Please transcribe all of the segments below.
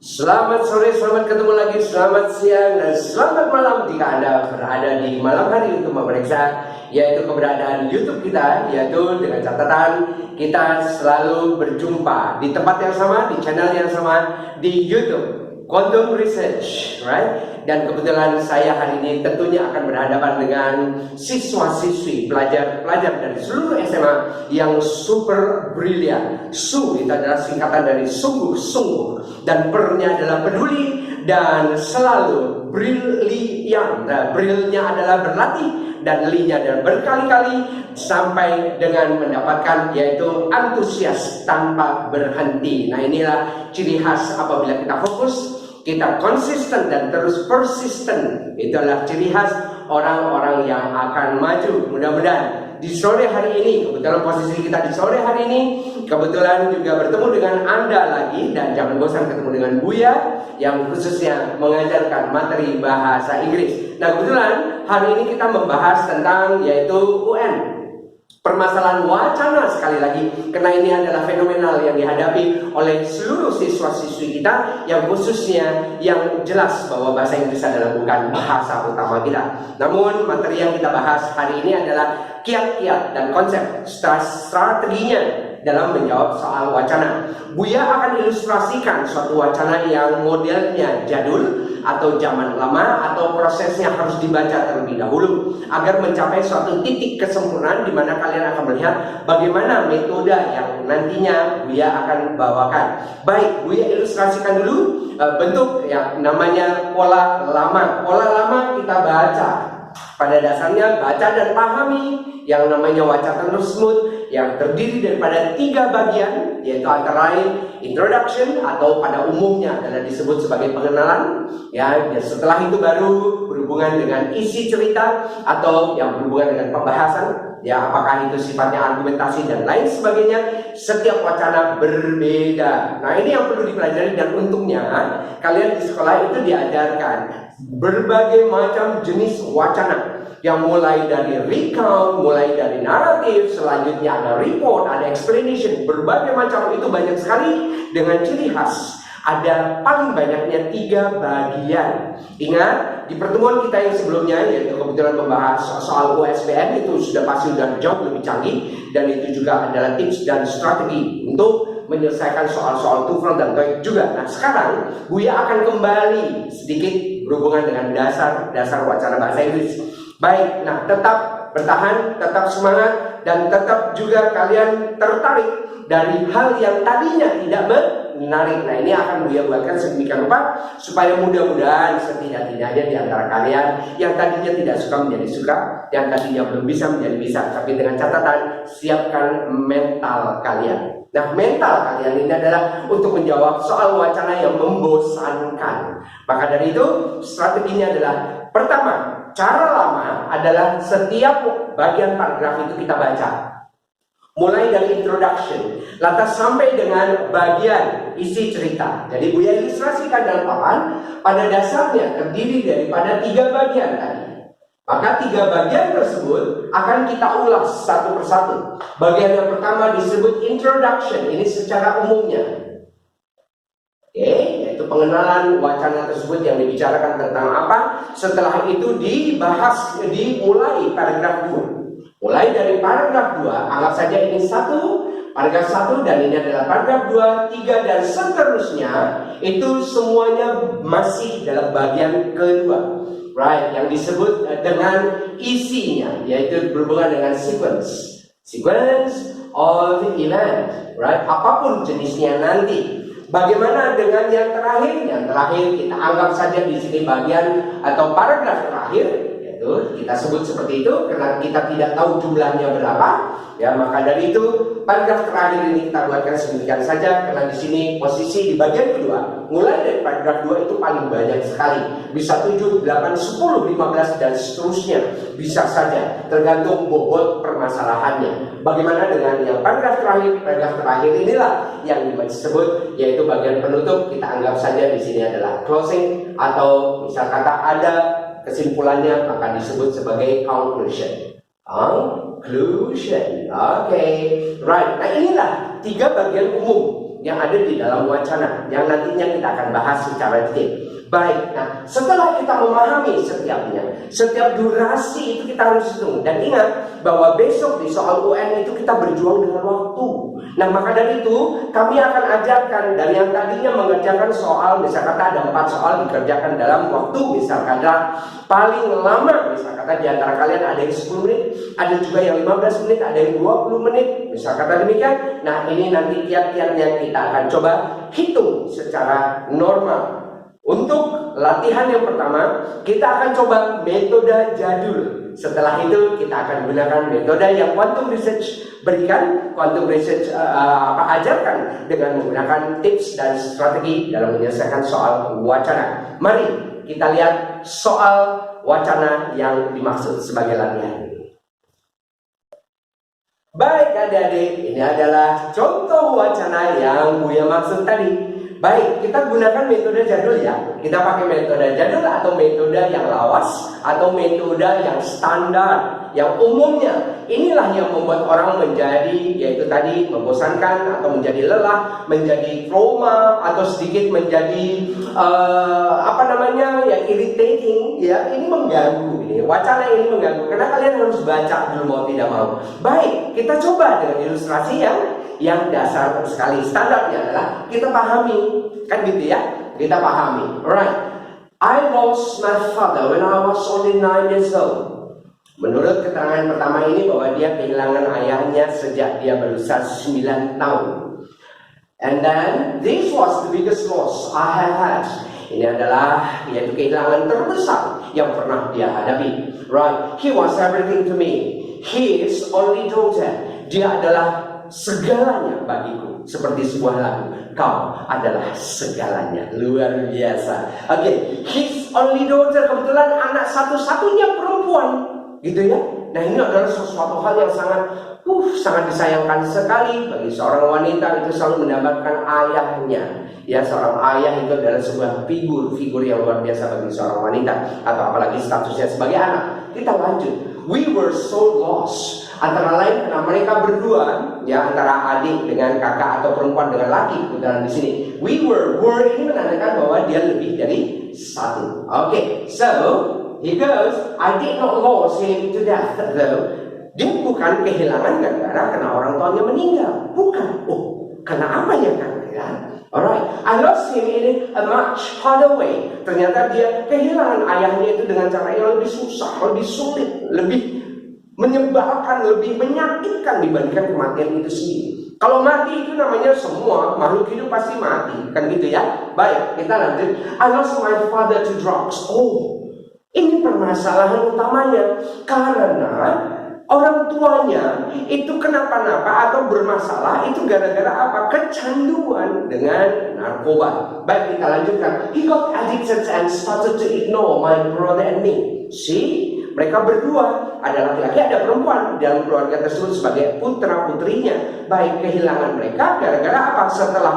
Selamat sore, selamat ketemu lagi, selamat siang, dan selamat malam jika Anda berada di malam hari untuk memeriksa yaitu keberadaan YouTube kita, yaitu dengan catatan kita selalu berjumpa di tempat yang sama, di channel yang sama, di YouTube Quantum Research, right? Dan kebetulan saya hari ini tentunya akan berhadapan dengan siswa-siswi, pelajar-pelajar dari seluruh SMA yang super brilian. SU itu adalah singkatan dari sungguh-sungguh, dan pernya adalah peduli dan selalu brilian. Nah, brilnya adalah berlatih dan linya adalah berkali-kali sampai dengan mendapatkan yaitu antusias tanpa berhenti. Nah, inilah ciri khas apabila kita fokus, kita konsisten dan terus persisten. Itulah ciri khas orang-orang yang akan maju. Mudah-mudahan di sore hari ini, kebetulan posisi kita di sore hari ini, kebetulan juga bertemu dengan Anda lagi, dan jangan bosan ketemu dengan Buya yang khususnya mengajarkan materi bahasa Inggris. Nah, kebetulan hari ini kita membahas tentang yaitu UN. Permasalahan wacana sekali lagi, karena ini adalah fenomenal yang dihadapi oleh seluruh siswa-siswi kita, yang khususnya yang jelas bahwa bahasa Inggris adalah bukan bahasa utama kita. Namun materi yang kita bahas hari ini adalah kiat-kiat dan konsep strateginya dalam menjawab soal wacana. Buya akan ilustrasikan suatu wacana yang modelnya jadul atau zaman lama, atau prosesnya harus dibaca terlebih dahulu agar mencapai suatu titik kesempurnaan di mana kalian akan melihat bagaimana metode yang nantinya Buya akan bawakan. Baik, Buya ilustrasikan dulu bentuk yang namanya pola lama. Pola lama kita baca. Pada dasarnya baca dan pahami yang namanya wacana tersebut yang terdiri daripada 3 bagian, yaitu antara lain introduction atau pada umumnya adalah disebut sebagai pengenalan, ya. Dan setelah itu baru berhubungan dengan isi cerita atau yang berhubungan dengan pembahasan, ya, apakah itu sifatnya argumentasi dan lain sebagainya. Setiap wacana berbeda. Nah, ini yang perlu dipelajari, dan untungnya kalian di sekolah itu diajarkan berbagai macam jenis wacana, yang mulai dari recount, mulai dari naratif, selanjutnya ada report, ada explanation, berbagai macam. Itu banyak sekali dengan ciri khas. Ada paling banyaknya 3 bagian. Ingat, di pertemuan kita yang sebelumnya, yaitu kebetulan membahas soal USBN, itu sudah pasti sudah jauh lebih canggih, dan itu juga adalah tips dan strategi untuk menyelesaikan soal-soal TOEFL dan TOEIC juga. Nah, sekarang Buya akan kembali sedikit berhubungan dengan dasar wacana bahasa Inggris. Baik, nah, tetap bertahan, tetap semangat, dan tetap juga kalian tertarik dari hal yang tadinya tidak menarik. Nah, ini akan Buya buatkan sedemikian rupa supaya mudah-mudahan setidak-tidaknya di antara kalian yang tadinya tidak suka menjadi suka, yang tadinya belum bisa menjadi bisa. Tapi dengan catatan, siapkan mental kalian. Nah, mental kalian ini adalah untuk menjawab soal wacana yang membosankan. Maka dari itu, strateginya adalah pertama, cara lama adalah setiap bagian paragraf itu kita baca. Mulai dari introduction, lantas sampai dengan bagian isi cerita. Jadi Buya ilustrasikan dalam papan, pada dasarnya terdiri daripada 3 bagian tadi. Maka 3 bagian tersebut akan kita ulas satu persatu. Bagian yang pertama disebut introduction, ini secara umumnya. Oke, yaitu pengenalan wacana tersebut yang dibicarakan tentang apa. Setelah itu dibahas, dimulai paragraf 2. Mulai dari paragraf 2, anggap saja ini paragraf 1, dan ini adalah paragraf 2, 3, dan seterusnya. Itu semuanya masih dalam bagian kedua. Right, yang disebut dengan isinya, yaitu berhubungan dengan sequence of event, right? Apapun jenisnya nanti. Bagaimana dengan yang terakhir? Yang terakhir kita anggap saja di sini bagian atau paragraf terakhir, yaitu kita sebut seperti itu karena kita tidak tahu jumlahnya berapa. Ya, maka dari itu paragraf terakhir ini kita buatkan sedemikian saja, karena di sini posisi di bagian kedua, mulai dari paragraf 2 itu paling banyak sekali, bisa 7, 8, 10, 15 dan seterusnya, bisa saja tergantung bobot permasalahannya. Bagaimana dengan yang paragraf terakhir? Paragraf terakhir inilah yang disebut yaitu bagian penutup. Kita anggap saja di sini adalah closing, atau misal kata ada kesimpulannya, maka disebut sebagai conclusion. Conclusion. Oke, right. Nah, inilah 3 bagian umum yang ada di dalam wacana yang nantinya kita akan bahas secara detail. Baik, nah setelah kita memahami setiap durasi itu kita harus hitung. Dan ingat bahwa besok di soal UN itu kita berjuang dengan waktu. Nah maka dari itu kami akan ajarkan dari yang tadinya mengerjakan soal, misal kata ada 4 soal dikerjakan dalam waktu, misal kata paling lama, misal kata di antara kalian ada yang 10 menit, ada juga yang 15 menit, ada yang 20 menit, misal kata demikian. Nah ini nanti kiat-kiatnya kita akan coba hitung secara normal. Untuk latihan yang pertama, kita akan coba metode jadul. Setelah itu kita akan gunakan metode yang quantum research berikan, quantum research ajarkan dengan menggunakan tips dan strategi dalam menyelesaikan soal wacana. Mari kita lihat soal wacana yang dimaksud sebagai latihan. Baik adik-adik, ini adalah contoh wacana yang Buya maksud tadi. Baik, kita gunakan metode jadul ya. Kita pakai metode jadul atau metode yang lawas atau metode yang standar, yang umumnya. Inilah yang membuat orang menjadi, yaitu tadi, membosankan atau menjadi lelah, menjadi trauma atau sedikit menjadi irritating ya. Ini mengganggu, ini wacana ini mengganggu karena kalian harus baca dulu mau tidak mau. Baik, kita coba dengan ilustrasi yang dasar sekali. Standarnya adalah kita pahami, kan gitu ya, kita pahami. Alright, I lost my father when I was only 9 years old. Menurut keterangan pertama ini bahwa dia kehilangan ayahnya sejak dia berusia 9 tahun. And then this was the biggest loss I have had. Ini adalah yaitu kehilangan terbesar yang pernah dia hadapi. Right, he was everything to me. His only daughter. Dia adalah segalanya bagiku, seperti sebuah lagu. Kau adalah segalanya. Luar biasa. Oke, his only daughter, kebetulan anak satu-satunya perempuan, gitu ya. Nah ini adalah sesuatu hal yang sangat disayangkan sekali bagi seorang wanita. Itu selalu mendapatkan ayahnya. Ya, seorang ayah itu adalah sebuah figur yang luar biasa bagi seorang wanita, atau apalagi statusnya sebagai anak. Kita lanjut. We were so lost. Antara lain karena mereka berdua, ya, antara adik dengan kakak atau perempuan dengan laki, kebetulan di sini. We were ini menandakan bahwa dia lebih dari satu. Oke, so he goes. I did not lose him to death though. Dia bukan kehilangan gara-gara karena orang tuanya meninggal, bukan. Oh, karena apanya kan? Ya. Alright, I lost him in a much harder way. Ternyata dia kehilangan ayahnya itu dengan cara yang lebih susah, lebih sulit, lebih menyebalkan, lebih menyakitkan dibandingkan kematian itu sendiri. Kalau mati itu namanya semua makhluk hidup pasti mati, kan gitu ya. Baik, kita lanjut. I lost my father to drugs. Oh, ini permasalahan utamanya karena orang tuanya itu kenapa-napa atau bermasalah itu gara-gara apa? Kecanduan dengan narkoba. Baik, kita lanjutkan. He got addicted and started to ignore my brother and me. See? Mereka berdua, ada laki-laki, ada perempuan dalam keluarga tersebut sebagai putra-putrinya. Baik, kehilangan mereka gara-gara apa? Setelah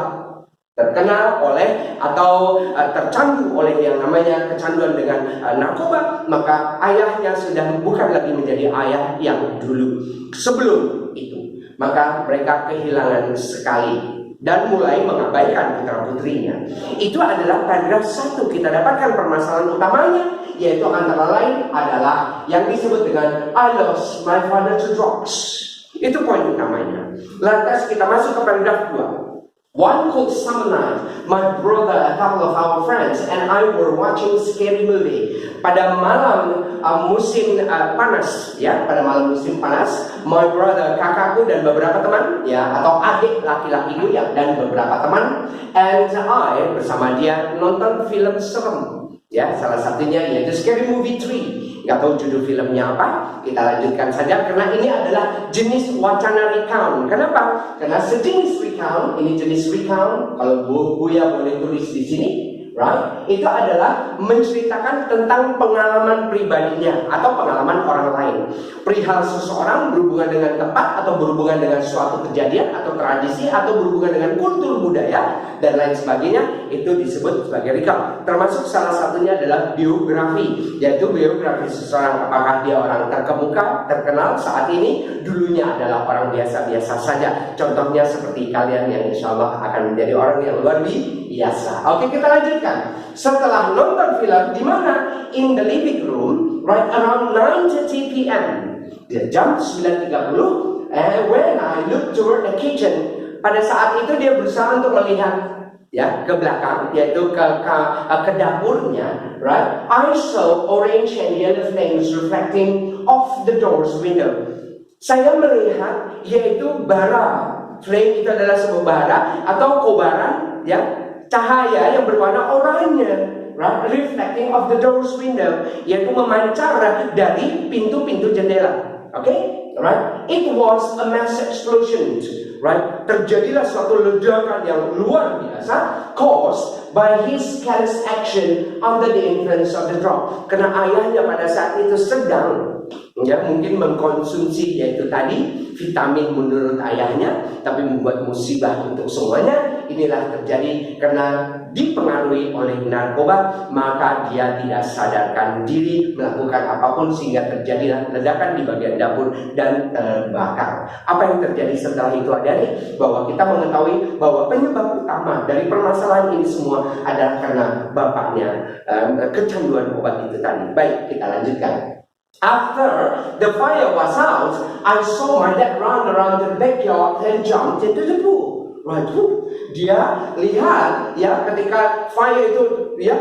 terkena oleh atau tercandu oleh yang namanya kecanduan dengan narkoba, maka ayahnya sudah bukan lagi menjadi ayah yang dulu sebelum itu. Maka mereka kehilangan sekali dan mulai mengabaikan putra-putrinya. Itu adalah paragraf 1. Kita dapatkan permasalahan utamanya, yaitu antara lain adalah yang disebut dengan I lost my father to drugs. Itu poin utamanya. Lantas kita masuk ke paragraf 2. One cold summer night, my brother, a couple of our friends, and I were watching scary movie. Pada malam musim panas, ya, pada malam musim panas, my brother, kakakku dan beberapa teman, ya, atau adik laki-lakiku ya, dan beberapa teman, and I bersama dia nonton film serem, ya, salah satunya yaitu Scary Movie 3. Nggak tahu judul filmnya apa, kita lanjutkan saja karena ini adalah jenis wacana recount. Kenapa? Karena sejenis recount, ini jenis recount, kalau Buya boleh tulis di sini, right? Itu adalah menceritakan tentang pengalaman pribadinya atau pengalaman orang lain. Perihal seseorang berhubungan dengan tempat atau berhubungan dengan suatu kejadian atau tradisi atau berhubungan dengan kultur budaya dan lain sebagainya. itu disebut sebagai recount. Termasuk salah satunya adalah biografi, yaitu biografi seseorang, apakah dia orang terkemuka, terkenal saat ini, dulunya adalah orang biasa-biasa saja. Contohnya seperti kalian yang insya Allah akan menjadi orang yang luar biasa. Oke, kita lanjutkan. Setelah nonton film, di mana? In the living room, right around 9:30 p.m. Dia jam 9.30. And when I look toward the kitchen, pada saat itu dia berusaha untuk melihat ya ke belakang, yaitu ke dapurnya, right? I saw orange and yellow flames reflecting off the door's window. Saya melihat yaitu bara. Flame itu adalah sebuah bara atau kobaran, ya, cahaya yang berwarna oranye, right? Reflecting off the door's window, yaitu memancar dari pintu-pintu jendela. Oke? Right? It was a mass explosion, right? Terjadilah suatu ledakan yang luar biasa, caused by his careless action under the influence of the drug. Karena ayahnya pada saat itu sedang, ya, mungkin mengkonsumsi yaitu tadi vitamin menurut ayahnya, tapi membuat musibah untuk semuanya. Inilah terjadi karena dipengaruhi oleh narkoba, maka dia tidak sadarkan diri melakukan apapun sehingga terjadilah ledakan di bagian dapur dan terbakar. Apa yang terjadi setelah itu adalah bahwa kita mengetahui bahwa penyebab utama dari permasalahan ini semua adalah karena bapaknya kecanduan obat itu tadi. Baik, kita lanjutkan. After the fire was out, I saw my dad run around the backyard and jumped into the pool. Right, dia lihat ya ketika fire itu ya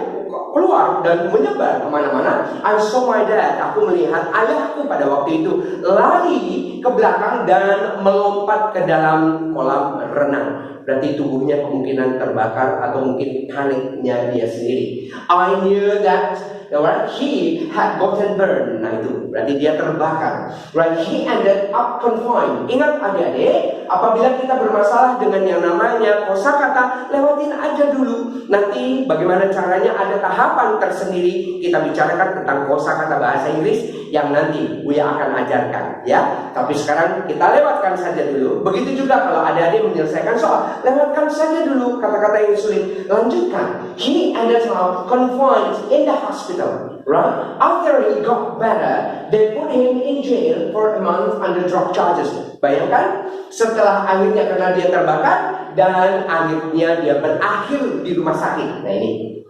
keluar dan menyebar kemana-mana. I saw my dad, aku melihat ayahku pada waktu itu lari ke belakang dan melompat ke dalam kolam renang. Berarti tubuhnya kemungkinan terbakar atau mungkin paniknya dia sendiri. I knew that right, he had gotten burned. Nah itu berarti dia terbakar. Right, he ended up confined. Ingat adik-adik, apabila kita bermasalah dengan yang namanya kosakata, lewatin aja dulu. Nanti bagaimana caranya, ada tahapan tersendiri. Kita bicarakan tentang kosakata bahasa Inggris yang nanti Buya akan ajarkan, ya. Tapi sekarang kita lewatkan saja dulu. Begitu juga kalau adik-adik menyelesaikan soal, lewatkan saja dulu kata-kata yang sulit. Lanjutkan. He ended up confined in the hospital. Right? After he got better, they put him in jail for a month under drug charges. Bayangkan, setelah akhirnya karena dia terbakar dan akhirnya dia berakhir di rumah sakit. Nah ini,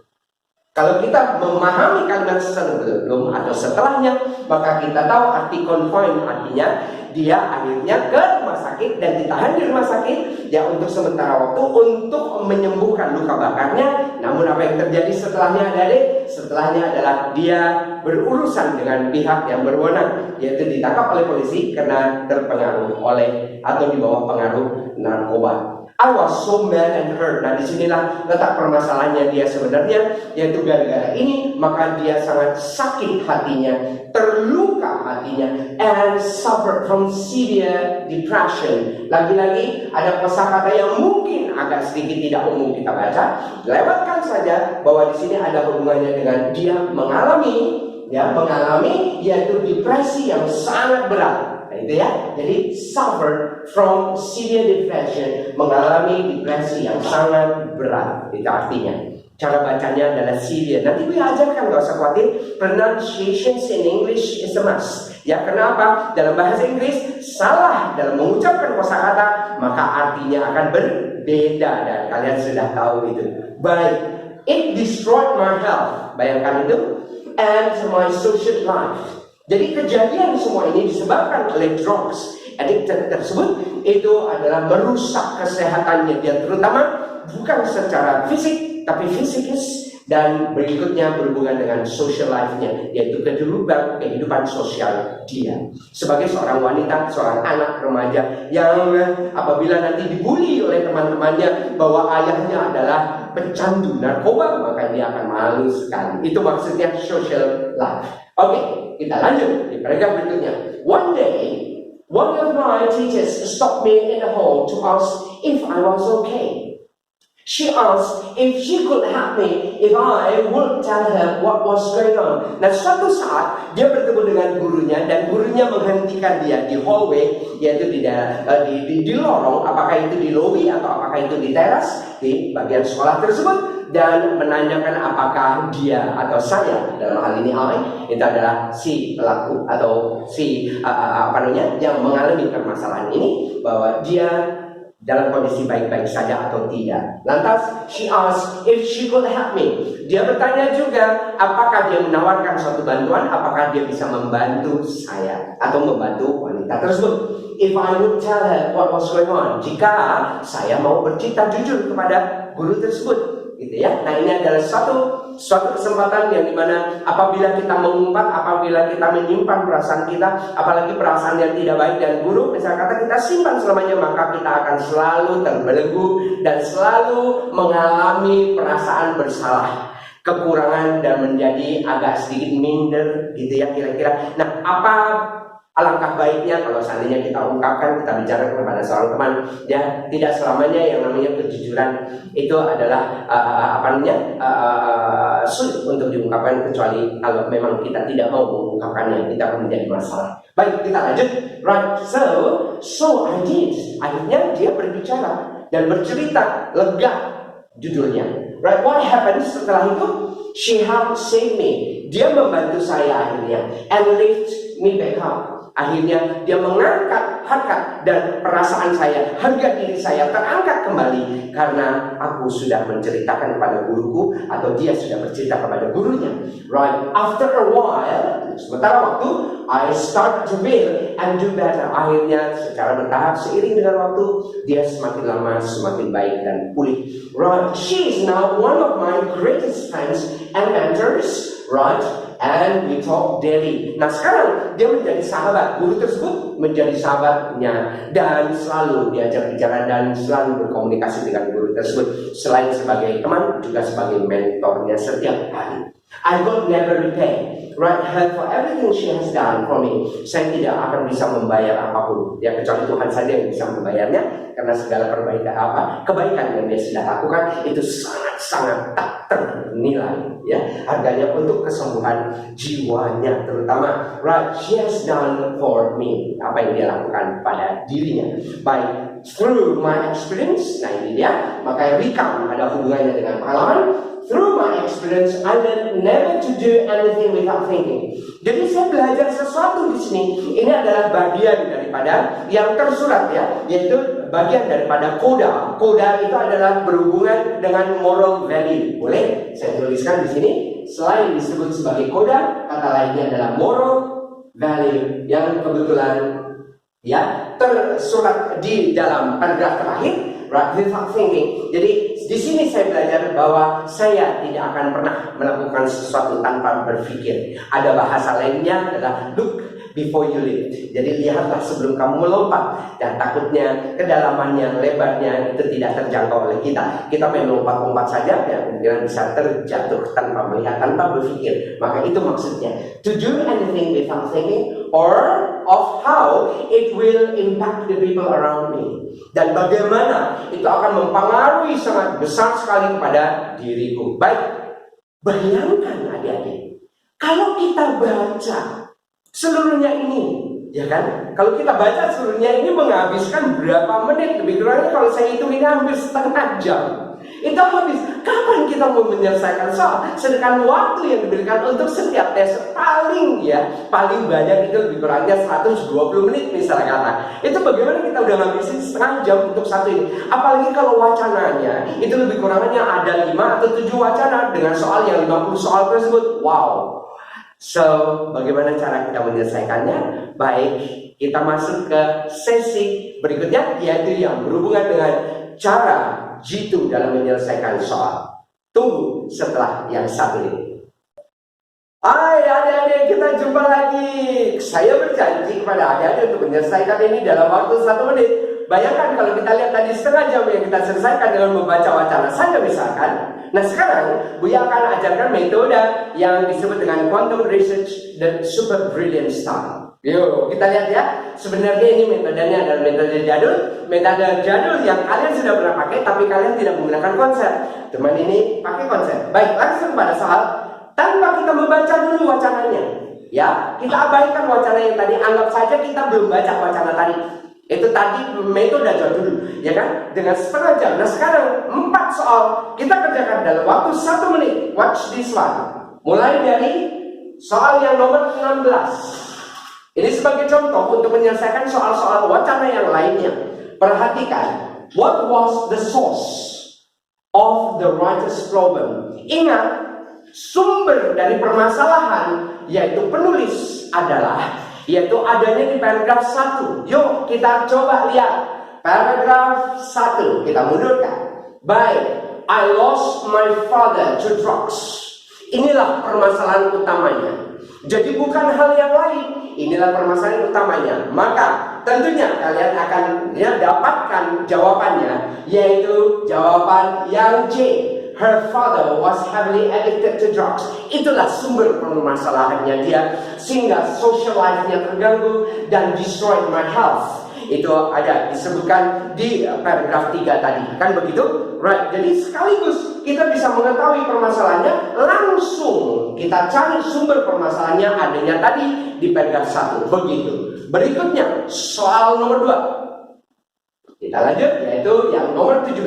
kalau kita memahami kalimat sebelum atau setelahnya, maka kita tahu arti confine, artinya dia akhirnya ke rumah sakit dan ditahan di rumah sakit ya untuk sementara waktu untuk menyembuhkan luka bakarnya. Namun apa yang terjadi setelahnya adalah dia berurusan dengan pihak yang berwenang, yaitu ditangkap oleh polisi karena terpengaruh oleh atau di bawah pengaruh narkoba. I was so mad and hurt. Nah disinilah letak permasalahannya dia sebenarnya, yaitu gara-gara ini maka dia sangat sakit hatinya, terluka hatinya, and suffered from severe depression. Lagi-lagi ada kosakata yang mungkin agak sedikit tidak umum kita baca. Lewatkan saja bahwa di sini ada hubungannya dengan dia mengalami yaitu depresi yang sangat berat. Itu ya, jadi suffer from severe depression, mengalami depresi yang sangat berat. Itu artinya. Cara bacanya adalah severe. Nanti gue ajarkan, gak usah khawatir. Pronunciations in English is a must. Ya, kenapa? Dalam bahasa Inggris salah dalam mengucapkan kosakata, maka artinya akan berbeda dan kalian sudah tahu itu. Baik, it destroyed my health. Bayangkan itu, and my social life. Jadi kejadian semua ini disebabkan oleh drugs addicted tersebut, itu adalah merusak kesehatannya dia, terutama bukan secara fisik tapi psikis, dan berikutnya berhubungan dengan social life-nya, yaitu kehidupan sosial dia sebagai seorang wanita, seorang anak remaja yang apabila nanti dibully oleh teman-temannya bahwa ayahnya adalah pecandu narkoba, maka dia akan malu sekali. Itu maksudnya social life. Oke, kita lanjut di paragraf berikutnya. One day, one of my teachers stopped me in the hall to ask if I was okay. She asked if she could help me if I would tell her what was going on. Nah, suatu saat dia bertemu dengan gurunya dan gurunya menghentikan dia di hallway, yaitu di lorong, apakah itu di lobi atau apakah itu di teras di bagian sekolah tersebut. dan menanyakan apakah dia atau saya, dalam hal ini I, itu adalah si pelaku atau si yang mengalami permasalahan ini, bahwa dia dalam kondisi baik-baik saja atau tidak. Lantas she asked if she could help me. Dia bertanya juga apakah dia menawarkan suatu bantuan, apakah dia bisa membantu saya atau membantu wanita tersebut. If I would tell her what was going on, jika saya mau bercerita jujur kepada guru tersebut, gitu ya. Nah, ini adalah suatu kesempatan yang dimana apabila kita mengumpat, apabila kita menyimpan perasaan kita, apalagi perasaan yang tidak baik dan buruk, misalnya kata kita simpan selamanya, maka kita akan selalu terbelenggu dan selalu mengalami perasaan bersalah, kekurangan, dan menjadi agak sedikit minder, gitu ya kira-kira. Nah, apa alangkah baiknya kalau seandainya kita ungkapkan, kita bicara kepada seorang teman, ya tidak selamanya yang namanya kejujuran itu adalah sulit untuk diungkapkan, kecuali kalau memang kita tidak mau mengungkapkannya, kita akan menjadi masalah. Baik, kita lanjut. Right, so I did. Akhirnya dia berbicara dan bercerita, lega judulnya. Right, what happened setelah itu? She helped save me. Dia membantu saya akhirnya, and lift me back up. Akhirnya dia mengangkat harkat dan perasaan saya, harga diri saya terangkat kembali karena aku sudah menceritakan kepada guruku, atau dia sudah bercerita kepada gurunya. Right, after a while, sementara waktu, I start to build and do better. Akhirnya secara bertahap seiring dengan waktu, dia semakin lama semakin baik dan pulih. Right, she is now one of my greatest friends and mentors. Right, and we talk daily. Nah, sekarang dia menjadi sahabat, guru tersebut menjadi sahabatnya, dan selalu diajak bicara dan selalu berkomunikasi dengan guru tersebut. Selain sebagai teman, juga sebagai mentornya setiap hari. I will never repay, right, her for everything she has done for me. Saya tidak akan bisa membayar apapun, ya kecuali Tuhan saja yang bisa membayarnya, karena segala kebaikan yang dia sudah lakukan itu sangat-sangat tak ternilai, ya harganya untuk kesembuhan jiwanya terutama. Right, she has done for me, apa yang dia lakukan pada dirinya. Baik, through my experience, nah ini dia, maka recount ada hubungannya dengan pengalaman. Through my experience, I learned never to do anything without thinking. Jadi saya belajar sesuatu di sini. Ini adalah bagian daripada yang tersurat, ya, yaitu bagian daripada koda. Koda itu adalah berhubungan dengan moral value. Boleh saya tuliskan di sini. Selain disebut sebagai koda, kata lainnya adalah moral value, yang kebetulan ya tersurat di dalam paragraf terakhir. Right, without thinking. Jadi di sini saya belajar bahwa saya tidak akan pernah melakukan sesuatu tanpa berpikir. Ada bahasa lainnya adalah look before you leap. Jadi lihatlah sebelum kamu melompat. Dan takutnya kedalamannya, lebarnya itu tidak terjangkau oleh kita. Kita main lompat-lompat saja, ya kemudian bisa terjatuh tanpa melihat, tanpa berpikir. Maka itu maksudnya. To do anything without thinking, or of how it will impact the people around me. Dan bagaimana itu akan mempengaruhi sangat besar sekali kepada diriku. Baik, bayangkan adik-adik, kalau kita baca seluruhnya ini, ya kan? Kalau kita baca seluruhnya ini menghabiskan berapa menit? Lebih kurangnya kalau saya hitung ini hampir setengah jam. Itu habis. Kapan kita mau menyelesaikan soal? Sedangkan waktu yang diberikan untuk setiap tes paling banyak itu lebih kurangnya 120 menit misalnya kata. Itu bagaimana kita udah ngabisin setengah jam untuk satu ini? Apalagi kalau wacananya itu lebih kurangnya ada 5 atau 7 wacana dengan soal yang 50 soal tersebut. Wow. So, bagaimana cara kita menyelesaikannya? Baik, kita masuk ke sesi berikutnya, yaitu yang berhubungan dengan cara jitu dalam menyelesaikan soal. Tunggu setelah yang satu ini. Hai adik-adik, kita jumpa lagi. Saya berjanji kepada adik-adik untuk menyelesaikan ini dalam waktu 1 menit. Bayangkan kalau kita lihat tadi setengah jam yang kita selesaikan dengan membaca wacana saja misalkan. Nah sekarang Buya akan ajarkan metode yang disebut dengan quantum research dan super brilliant style. Yuk kita lihat ya. Sebenarnya ini metodenya adalah metode jadul yang kalian sudah pernah pakai, tapi kalian tidak menggunakan konsep. Teman ini pakai konsep. Baik, langsung pada soal tanpa kita membaca dulu wacananya. Ya, kita abaikan wacana yang tadi. Anggap saja kita belum baca wacana tadi. Itu tadi metode dulu, ya kan? Dengan setengah jam. Nah sekarang 4 soal kita kerjakan dalam waktu 1 menit. Watch this one. Mulai dari soal yang nomor 16. Ini sebagai contoh untuk menyelesaikan soal-soal wacana yang lainnya. Perhatikan, what was the source of the writer's problem? Ingat, sumber dari permasalahan yaitu penulis adalah yaitu adanya di paragraf 1. Yuk kita coba lihat paragraf 1. Kita mundurkan. Baik, I lost my father to drugs. Inilah permasalahan utamanya. Jadi bukan hal yang lain. Inilah permasalahan utamanya. Maka tentunya kalian akan dapatkan jawabannya, yaitu jawaban yang C. Her father was heavily addicted to drugs. Itulah sumber permasalahannya dia, sehingga social life-nya terganggu dan destroyed my health. Itu ada disebutkan di paragraf 3 tadi, kan begitu? Right. Jadi sekaligus kita bisa mengetahui permasalahannya, langsung kita cari sumber permasalahannya adanya tadi di paragraf 1. Begitu. Berikutnya soal nomor 2. Kita lanjut, yaitu yang nomor 17.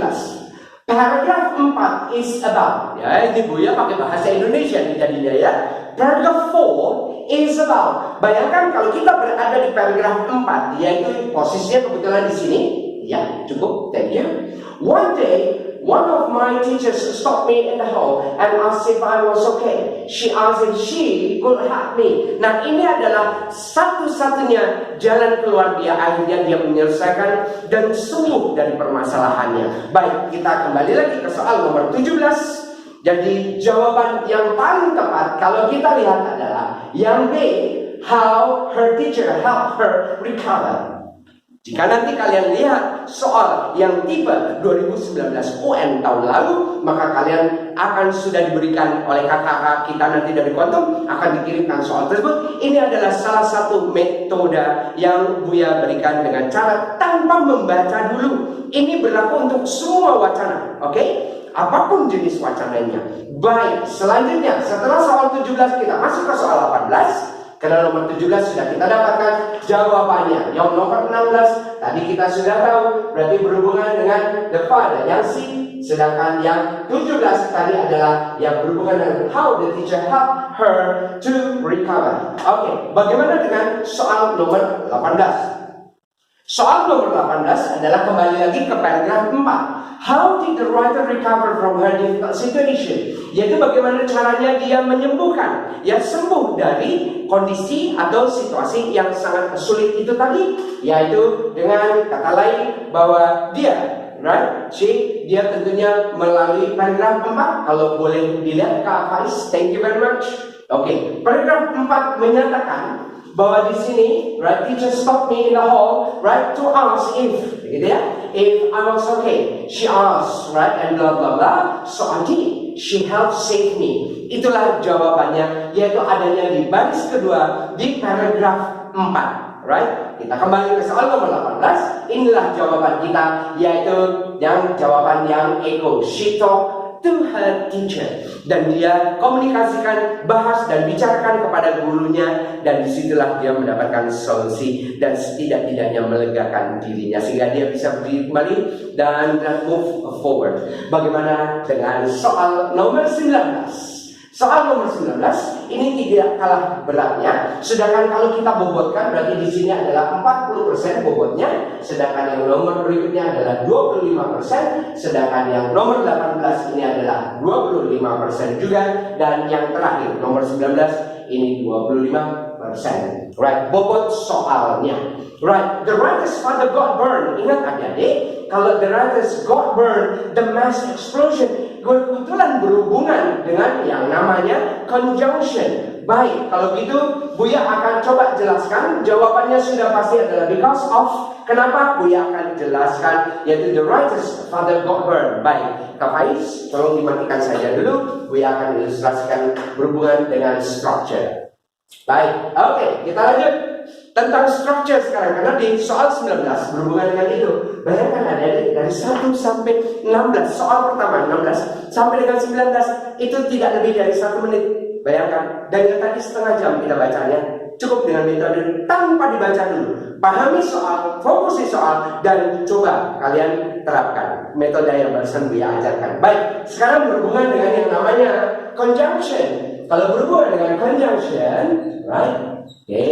Paragraf 4 is about, ya ini Buya pakai bahasa Indonesia nih jadinya ya. Paragraf 4 is about. Bayangkan kalau kita berada di paragraf 4, yaitu posisinya kebetulan di sini. Ya, cukup. Thank you. One day, one of my teachers stopped me in the hall and asked if I was okay. She asked if she could help me. Nah, ini adalah satu-satunya jalan keluar dia. Akhirnya dia menyelesaikan dan sembuh dari permasalahannya. Baik, kita kembali lagi ke soal nomor 17. Jadi jawaban yang paling tepat kalau kita lihat adalah yang B. How her teacher helped her recover. Jika nanti kalian lihat soal yang tipe 2019 UN tahun lalu, maka kalian akan sudah diberikan oleh kakak kita nanti dari Quantum, akan dikirimkan soal tersebut. Ini adalah salah satu metode yang Buya berikan dengan cara tanpa membaca dulu. Ini berlaku untuk semua wacana, oke? Apapun jenis wacananya. Baik, selanjutnya setelah soal 17 kita masuk ke soal 18. Karena nomor 17 sudah kita dapatkan jawabannya. Yang nomor 16 tadi kita sudah tahu, berarti berhubungan dengan the father yang C. Sedangkan yang 17 tadi adalah yang berhubungan dengan how the teacher helped her to recover. Oke, bagaimana dengan soal nomor 18? Soal nomor 18 adalah kembali lagi ke paragraf 4. How did the writer recover from her difficult situation? Yaitu bagaimana caranya dia menyembuhkan, ya sembuh dari kondisi atau situasi yang sangat sulit itu tadi. Yaitu dengan kata lain bahwa dia, right? Dia tentunya melalui paragraf 4. Kalau boleh dilihat Kak Faiz, thank you very much. Oke, paragraf 4 menyatakan bahwa di sini, right, teacher stopped me in the hall, right, to ask gitu ya, if I was okay. She asked, right, and blah blah blah. So I did. She helped save me. Itulah jawabannya, yaitu adanya di baris kedua di paragraf 4, right? Kita kembali ke soal nomor 18. Inilah jawaban kita, yaitu yang jawaban yang echo. She talked to her teacher, dan dia komunikasikan, bahas dan bicarakan kepada gurunya, dan disitulah dia mendapatkan solusi dan setidak-tidaknya melegakan dirinya sehingga dia bisa berdiri kembali dan move forward. Bagaimana dengan soal nomor 19? Soal nomor 19 ini tidak kalah beratnya. Sedangkan kalau kita bobotkan berarti di sini adalah 40% bobotnya. Sedangkan yang nomor berikutnya adalah 25%. Sedangkan yang nomor 18 ini adalah 25% juga. Dan yang terakhir nomor 19 ini 25%. Right, bobot soalnya. Right, the writer's father got burned. Ingat adik-adik, kalau the writer's got burned, the mass explosion kebetulan berhubungan dengan yang namanya conjunction. Baik, kalau gitu Buya akan coba jelaskan. Jawabannya sudah pasti adalah because of. Kenapa? Buya akan jelaskan, yaitu the writer's father got burned. Baik, Kak Faiz, tolong dimatikan saja dulu. Buya akan ilustrasikan berhubungan dengan structure. Baik, oke, kita lanjut tentang structure sekarang, karena di soal 19 berhubungan dengan itu. Bayangkan ada dari 1 sampai 16. Soal pertama 16 sampai dengan 19 itu tidak lebih dari 1 menit. Bayangkan, dari tadi setengah jam kita bacanya. Cukup dengan metode tanpa dibaca dulu. Pahami soal, fokus di soal, dan coba kalian terapkan metode yang barusan Buya ajarkan. Baik, sekarang berhubungan dengan yang namanya conjunction. Kalau berhubungan dengan conjunction, right? Oke,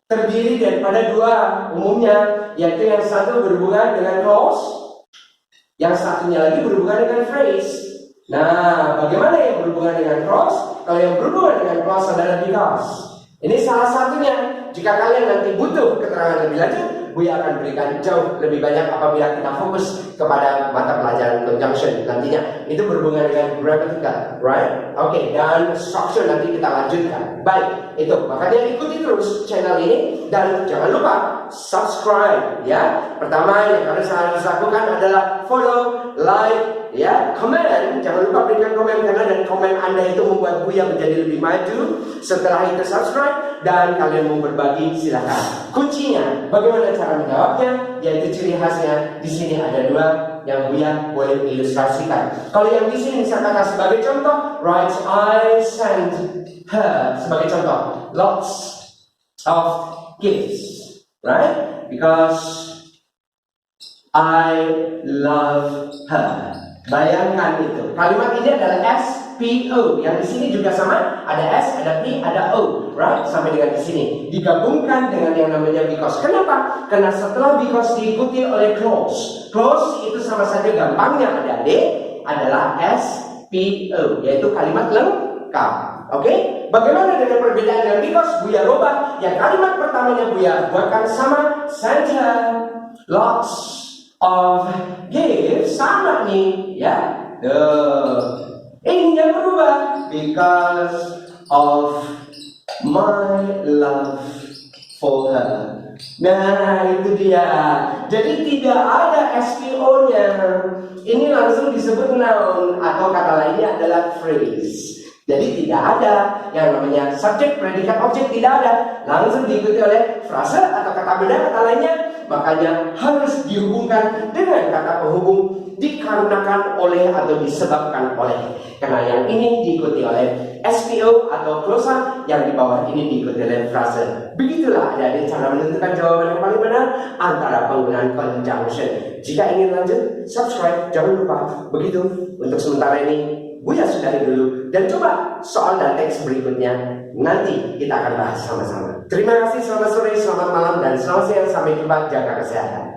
terdiri daripada dua umumnya, yaitu yang satu berhubungan dengan clause, yang satunya lagi berhubungan dengan phrase. Nah, bagaimana yang berhubungan dengan clause? Kalau yang berhubungan dengan clause adalah because. Ini salah satunya. Jika kalian nanti butuh keterangan lebih lanjut, Buya akan berikan jauh lebih banyak apabila kita fokus kepada mata pelajaran conjunction nantinya. Itu berhubungan dengan grammatical, right? Oke, dan structure nanti kita lanjutkan. Baik, itu. Makanya ikuti terus channel ini dan jangan lupa subscribe, ya. Pertama yang harus lakukan adalah follow, like, ya, komen. Jangan lupa berikan komen karena dari komen Anda itu membuat Buya menjadi lebih maju. Setelah itu subscribe dan kalian mau berbagi silakan. Kuncinya bagaimana cara menjawabnya, yaitu ciri khasnya di sini ada dua yang Buya boleh ilustrasikan. Kalau yang di sini saya kata sebagai contoh, right, I sent her sebagai contoh, lots of gifts, right? Because I love her. Bayangkan itu. Kalimat ini adalah SPO. Yang di sini juga sama. Ada S, ada P, ada O. Right? Sampai dengan di sini. Digabungkan dengan yang namanya because. Kenapa? Karena setelah because diikuti oleh clause. Clause itu sama saja gampangnya adik-adik adalah SPO. Yaitu kalimat lengkap. Oke? Bagaimana dengan perbedaan dengan because? Buya rubah. Yang kalimat pertamanya Buya buatkan sama. Sent her lots of gifts, sama nih, ya. Ini yang berubah because of my love for her. Nah, itu dia. Jadi tidak ada SPO-nya. Ini langsung disebut noun atau kata lainnya adalah phrase. Jadi tidak ada yang namanya subjek, predikat, objek, tidak ada. Langsung diikuti oleh frase atau kata benda, kata lainnya. Makanya harus dihubungkan dengan kata penghubung dikarenakan oleh atau disebabkan oleh. Karena yang ini diikuti oleh SPO atau clause, yang di bawah ini diikuti oleh frase. Begitulah adik-adik cara menentukan jawaban yang paling benar antara penggunaan conjunction. Jika ingin lanjut, subscribe, jangan lupa. Begitu untuk sementara ini. Buya sudahi dulu dan coba soal dan teks berikutnya nanti kita akan bahas sama-sama. Terima kasih, selamat sore, selamat malam, dan selamat siang. Sampai jumpa, jaga kesehatan.